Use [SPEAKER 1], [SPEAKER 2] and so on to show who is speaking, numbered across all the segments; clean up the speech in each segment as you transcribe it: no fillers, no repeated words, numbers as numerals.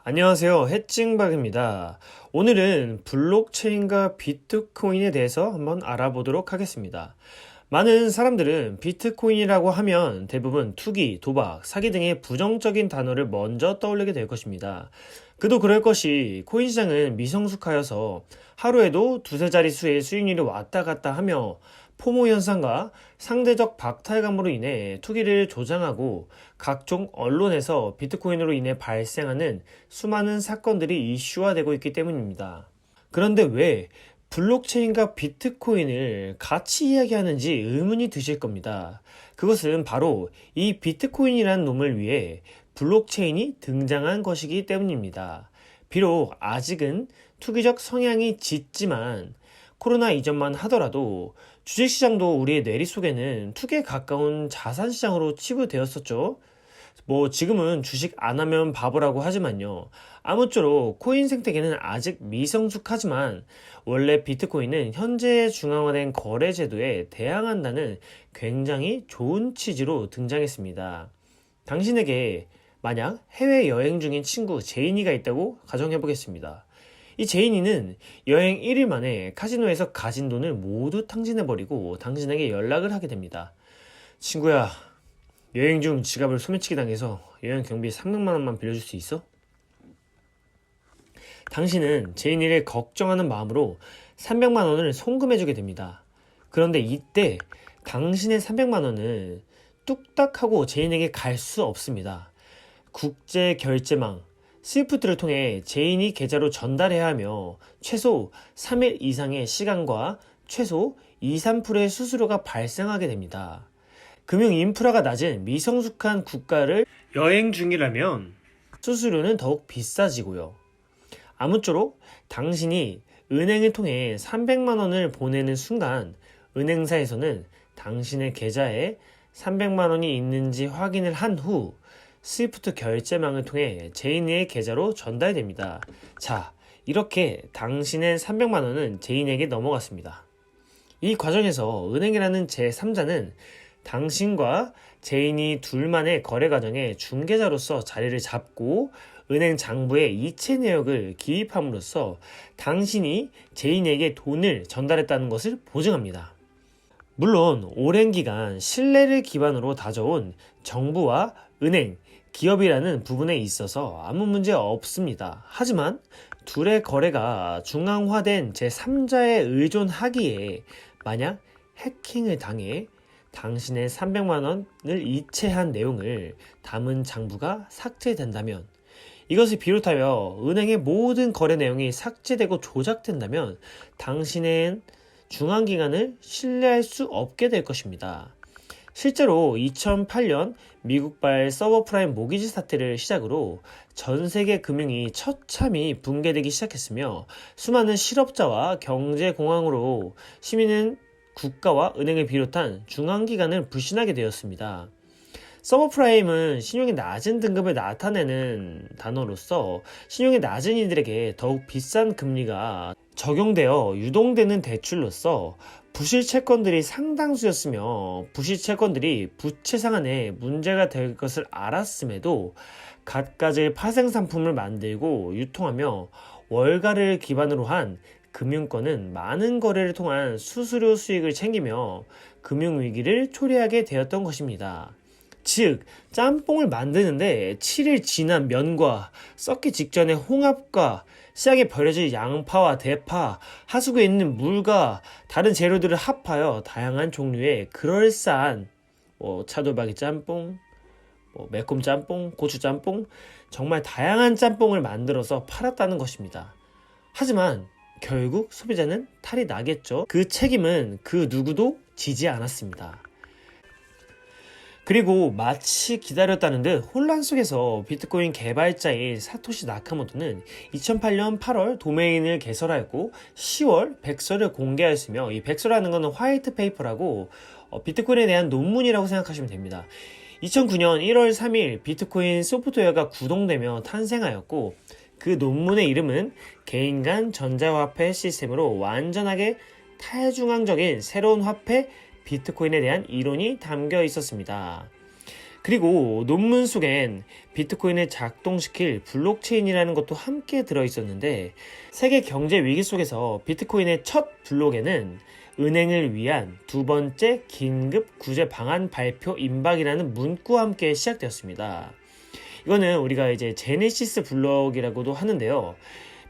[SPEAKER 1] 안녕하세요. 해칭박입니다. 오늘은 블록체인과 비트코인에 대해서 한번 알아보도록 하겠습니다. 많은 사람들은 비트코인이라고 하면 대부분 투기, 도박, 사기 등의 부정적인 단어를 먼저 떠올리게 될 것입니다. 그도 그럴 것이 코인 시장은 미성숙하여서 하루에도 두세 자릿수의 수익률이 왔다 갔다 하며 포모 현상과 상대적 박탈감으로 인해 투기를 조장하고 각종 언론에서 비트코인으로 인해 발생하는 수많은 사건들이 이슈화되고 있기 때문입니다. 그런데 왜 블록체인과 비트코인을 같이 이야기하는지 의문이 드실 겁니다. 그것은 바로 이 비트코인이라는 놈을 위해 블록체인이 등장한 것이기 때문입니다. 비록 아직은 투기적 성향이 짙지만 코로나 이전만 하더라도 주식시장도 우리의 뇌리 속에는 투기에 가까운 자산시장으로 치부되었었죠. 지금은 주식 안 하면 바보라고 하지만요. 아무쪼록 코인 생태계는 아직 미성숙하지만 원래 비트코인은 현재 중앙화된 거래 제도에 대항한다는 굉장히 좋은 취지로 등장했습니다. 당신에게 만약 해외여행 중인 친구 제인이가 있다고 가정해 보겠습니다. 이 제인이는 여행 1일 만에 카지노에서 가진 돈을 모두 탕진해버리고 당신에게 연락을 하게 됩니다. 친구야, 여행 중 지갑을 소매치기 당해서 여행 경비 300만 원만 빌려줄 수 있어? 당신은 제인이를 걱정하는 마음으로 300만 원을 송금해주게 됩니다. 그런데 이때 당신의 300만 원은 뚝딱 하고 제인에게 갈 수 없습니다. 국제 결제망 스위프트를 통해 제인이 계좌로 전달해야 하며 최소 3일 이상의 시간과 최소 2~3%의 수수료가 발생하게 됩니다. 금융 인프라가 낮은 미성숙한 국가를 여행 중이라면 수수료는 더욱 비싸지고요. 아무쪼록 당신이 은행을 통해 300만 원을 보내는 순간 은행사에서는 당신의 계좌에 300만 원이 있는지 확인을 한 후 스위프트 결제망을 통해 제인의 계좌로 전달됩니다. 자, 이렇게 당신의 300만 원은 제인에게 넘어갔습니다. 이 과정에서 은행이라는 제3자는 당신과 제인이 둘만의 거래 과정에 중개자로서 자리를 잡고 은행 장부에 이체 내역을 기입함으로써 당신이 제인에게 돈을 전달했다는 것을 보증합니다. 물론 오랜 기간 신뢰를 기반으로 다져온 정부와 은행, 기업이라는 부분에 있어서 아무 문제 없습니다. 하지만 둘의 거래가 중앙화된 제3자에 의존하기에 만약 해킹을 당해 당신의 300만 원을 이체한 내용을 담은 장부가 삭제된다면 이것을 비롯하여 은행의 모든 거래 내용이 삭제되고 조작된다면 당신은 중앙기관을 신뢰할 수 없게 될 것입니다. 실제로 2008년 미국발 서버프라임 모기지 사태를 시작으로 전 세계 금융이 처참히 붕괴되기 시작했으며 수많은 실업자와 경제공황으로 시민은 국가와 은행을 비롯한 중앙기관을 불신하게 되었습니다. 서버프라임은 신용이 낮은 등급을 나타내는 단어로서 신용이 낮은 이들에게 더욱 비싼 금리가 적용되어 유동되는 대출로서 부실 채권들이 상당수였으며 부실 채권들이 부채 상환에 문제가 될 것을 알았음에도 갖가지 파생 상품을 만들고 유통하며 월가를 기반으로 한 금융권은 많은 거래를 통한 수수료 수익을 챙기며 금융위기를 초래하게 되었던 것입니다. 즉, 짬뽕을 만드는데 7일 지난 면과 썩기 직전의 홍합과 시장에 버려질 양파와 대파, 하수구에 있는 물과 다른 재료들을 합하여 다양한 종류의 그럴싸한 차돌박이 짬뽕, 매콤 짬뽕, 고추 짬뽕, 정말 다양한 짬뽕을 만들어서 팔았다는 것입니다. 하지만 결국 소비자는 탈이 나겠죠. 그 책임은 그 누구도 지지 않았습니다. 그리고 마치 기다렸다는 듯 혼란 속에서 비트코인 개발자인 사토시 나카모토는 2008년 8월 도메인을 개설하였고 10월 백서를 공개하였으며 이 백서라는 것은 화이트 페이퍼라고 비트코인에 대한 논문이라고 생각하시면 됩니다. 2009년 1월 3일 비트코인 소프트웨어가 구동되며 탄생하였고 그 논문의 이름은 개인 간 전자화폐 시스템으로 완전하게 탈중앙적인 새로운 화폐 비트코인에 대한 이론이 담겨 있었습니다. 그리고 논문 속엔 비트코인을 작동시킬 블록체인이라는 것도 함께 들어있었는데, 세계 경제 위기 속에서 비트코인의 첫 블록에는 은행을 위한 두 번째 긴급 구제 방안 발표 임박이라는 문구와 함께 시작되었습니다. 이거는 우리가 이제 제네시스 블록이라고도 하는데요.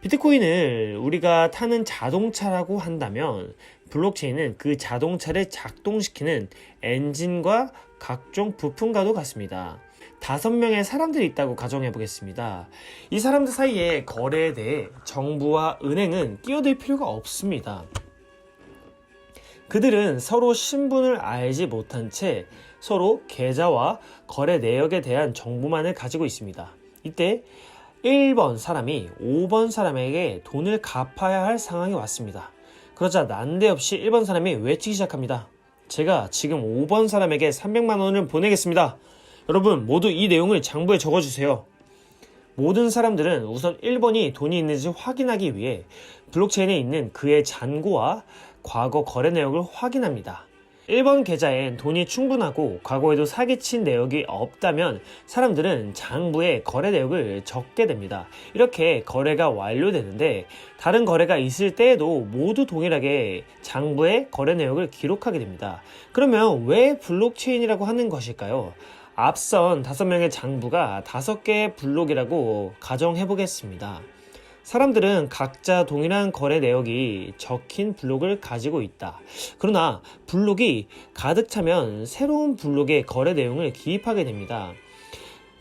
[SPEAKER 1] 비트코인을 우리가 타는 자동차라고 한다면 블록체인은 그 자동차를 작동시키는 엔진과 각종 부품과도 같습니다. 5명의 사람들이 있다고 가정해 보겠습니다. 이 사람들 사이의 거래에 대해 정부와 은행은 끼어들 필요가 없습니다. 그들은 서로 신분을 알지 못한 채 서로 계좌와 거래 내역에 대한 정보만을 가지고 있습니다. 이때 1번 사람이 5번 사람에게 돈을 갚아야 할 상황이 왔습니다. 그러자 난데없이 1번 사람이 외치기 시작합니다. 제가 지금 5번 사람에게 300만 원을 보내겠습니다. 여러분 모두 이 내용을 장부에 적어주세요. 모든 사람들은 우선 1번이 돈이 있는지 확인하기 위해 블록체인에 있는 그의 잔고와 과거 거래 내역을 확인합니다. 1번 계좌엔 돈이 충분하고 과거에도 사기친 내역이 없다면 사람들은 장부에 거래 내역을 적게 됩니다. 이렇게 거래가 완료되는데 다른 거래가 있을 때에도 모두 동일하게 장부에 거래 내역을 기록하게 됩니다. 그러면 왜 블록체인이라고 하는 것일까요? 앞선 5명의 장부가 5개의 블록이라고 가정해 보겠습니다. 사람들은 각자 동일한 거래 내역이 적힌 블록을 가지고 있다. 그러나 블록이 가득 차면 새로운 블록에 거래 내용을 기입하게 됩니다.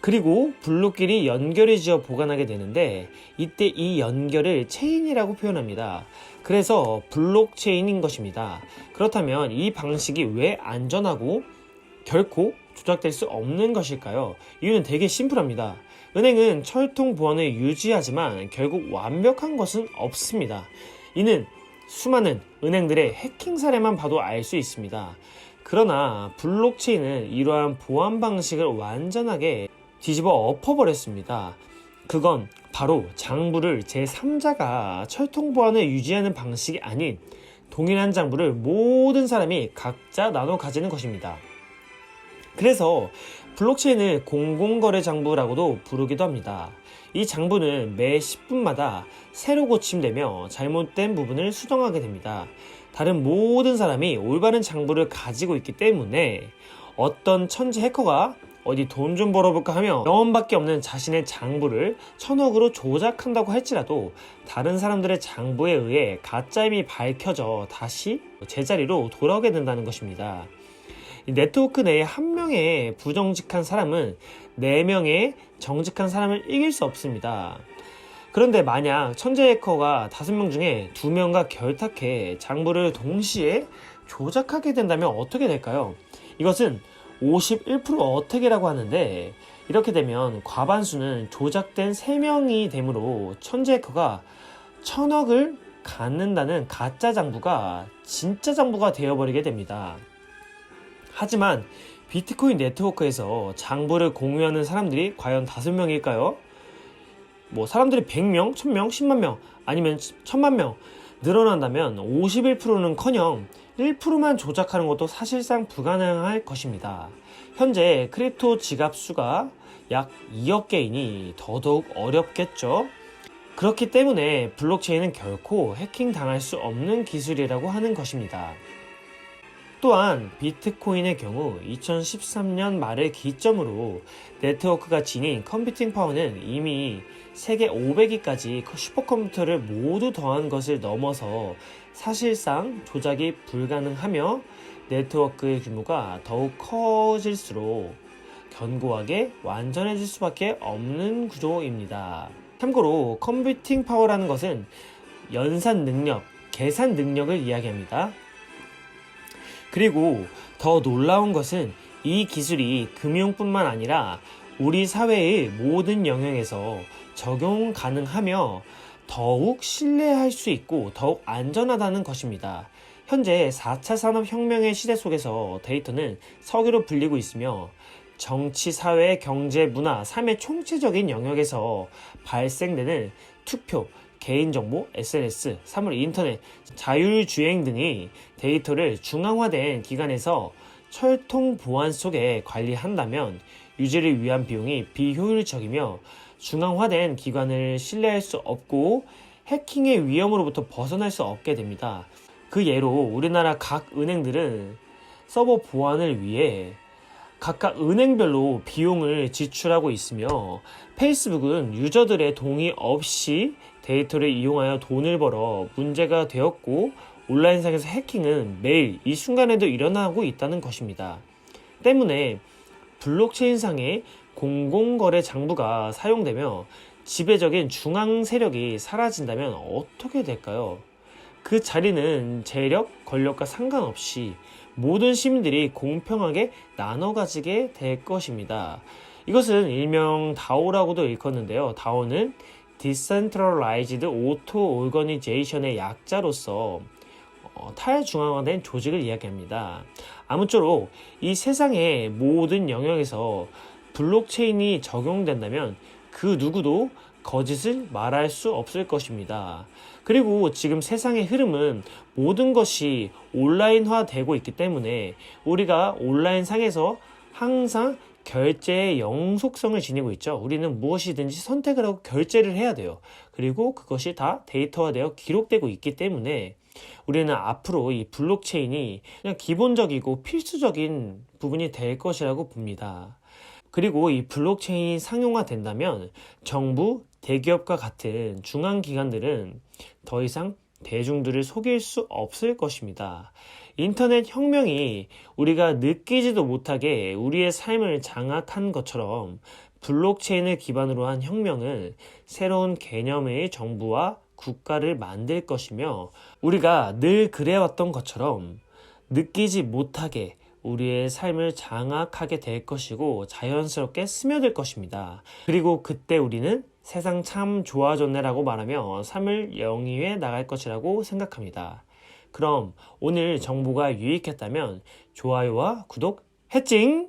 [SPEAKER 1] 그리고 블록끼리 연결을 지어 보관하게 되는데 이때 이 연결을 체인이라고 표현합니다. 그래서 블록체인인 것입니다. 그렇다면 이 방식이 왜 안전하고 결코 조작될 수 없는 것일까요? 이유는 되게 심플합니다. 은행은 철통 보안을 유지하지만 결국 완벽한 것은 없습니다. 이는 수많은 은행들의 해킹 사례만 봐도 알 수 있습니다. 그러나 블록체인은 이러한 보안 방식을 완전하게 뒤집어 엎어버렸습니다. 그건 바로 장부를 제3자가 철통 보안을 유지하는 방식이 아닌 동일한 장부를 모든 사람이 각자 나눠 가지는 것입니다. 그래서 블록체인을 공공거래 장부라고도 부르기도 합니다. 이 장부는 매 10분마다 새로 고침되며 잘못된 부분을 수정하게 됩니다. 다른 모든 사람이 올바른 장부를 가지고 있기 때문에 어떤 천재 해커가 어디 돈 좀 벌어볼까 하며 영원밖에 없는 자신의 장부를 1000억으로 조작한다고 할지라도 다른 사람들의 장부에 의해 가짜임이 밝혀져 다시 제자리로 돌아오게 된다는 것입니다. 네트워크 내에 한 명의 부정직한 사람은 4명의 정직한 사람을 이길 수 없습니다. 그런데 만약 천재 해커가 5명 중에 2명과 결탁해 장부를 동시에 조작하게 된다면 어떻게 될까요? 이것은 51% 어택이라고 하는데 이렇게 되면 과반수는 조작된 3명이 되므로 천재 해커가 1000억을 갖는다는 가짜 장부가 진짜 장부가 되어버리게 됩니다. 하지만 비트코인 네트워크에서 장부를 공유하는 사람들이 과연 5명일까요? 사람들이 100명, 1000명, 10만 명, 아니면 1000만 명 늘어난다면 51%는커녕 1%만 조작하는 것도 사실상 불가능할 것입니다. 현재 크립토 지갑 수가 약 2억 개이니 더더욱 어렵겠죠? 그렇기 때문에 블록체인은 결코 해킹 당할 수 없는 기술이라고 하는 것입니다. 또한 비트코인의 경우 2013년 말을 기점으로 네트워크가 지닌 컴퓨팅 파워는 이미 세계 500위까지 슈퍼컴퓨터를 모두 더한 것을 넘어서 사실상 조작이 불가능하며 네트워크의 규모가 더욱 커질수록 견고하게 완전해질 수밖에 없는 구조입니다. 참고로 컴퓨팅 파워라는 것은 연산 능력, 계산 능력을 이야기합니다. 그리고 더 놀라운 것은 이 기술이 금융뿐만 아니라 우리 사회의 모든 영역에서 적용 가능하며 더욱 신뢰할 수 있고 더욱 안전하다는 것입니다. 현재 4차 산업혁명의 시대 속에서 데이터는 석유로 불리고 있으며 정치, 사회, 경제, 문화 3의 총체적인 영역에서 발생되는 투표, 개인정보, SNS, 사물, 인터넷, 자율주행 등의 데이터를 중앙화된 기관에서 철통 보안 속에 관리한다면 유지를 위한 비용이 비효율적이며 중앙화된 기관을 신뢰할 수 없고 해킹의 위험으로부터 벗어날 수 없게 됩니다. 그 예로 우리나라 각 은행들은 서버 보안을 위해 각각 은행별로 비용을 지출하고 있으며 페이스북은 유저들의 동의 없이 데이터를 이용하여 돈을 벌어 문제가 되었고 온라인상에서 해킹은 매일 이 순간에도 일어나고 있다는 것입니다. 때문에 블록체인상의 공공거래 장부가 사용되며 지배적인 중앙 세력이 사라진다면 어떻게 될까요? 그 자리는 재력, 권력과 상관없이 모든 시민들이 공평하게 나눠 가지게 될 것입니다. 이것은 일명 다오라고도 일컫는데요. 다오는 Decentralized Auto Organization의 약자로서 탈중앙화된 조직을 이야기합니다. 아무쪼록 이 세상의 모든 영역에서 블록체인이 적용된다면 그 누구도 거짓을 말할 수 없을 것입니다. 그리고 지금 세상의 흐름은 모든 것이 온라인화 되고 있기 때문에 우리가 온라인상에서 항상 결제의 영속성을 지니고 있죠. 우리는 무엇이든지 선택을 하고 결제를 해야 돼요. 그리고 그것이 다 데이터화되어 기록되고 있기 때문에 우리는 앞으로 이 블록체인이 그냥 기본적이고 필수적인 부분이 될 것이라고 봅니다. 그리고 이 블록체인이 상용화된다면 정부, 대기업과 같은 중앙기관들은 더 이상 대중들을 속일 수 없을 것입니다. 인터넷 혁명이 우리가 느끼지도 못하게 우리의 삶을 장악한 것처럼 블록체인을 기반으로 한 혁명은 새로운 개념의 정부와 국가를 만들 것이며 우리가 늘 그래왔던 것처럼 느끼지 못하게 우리의 삶을 장악하게 될 것이고 자연스럽게 스며들 것입니다. 그리고 그때 우리는 세상 참 좋아졌네라고 말하며 삶을 영위해 나갈 것이라고 생각합니다. 그럼 오늘 정보가 유익했다면 좋아요와 구독 해찡!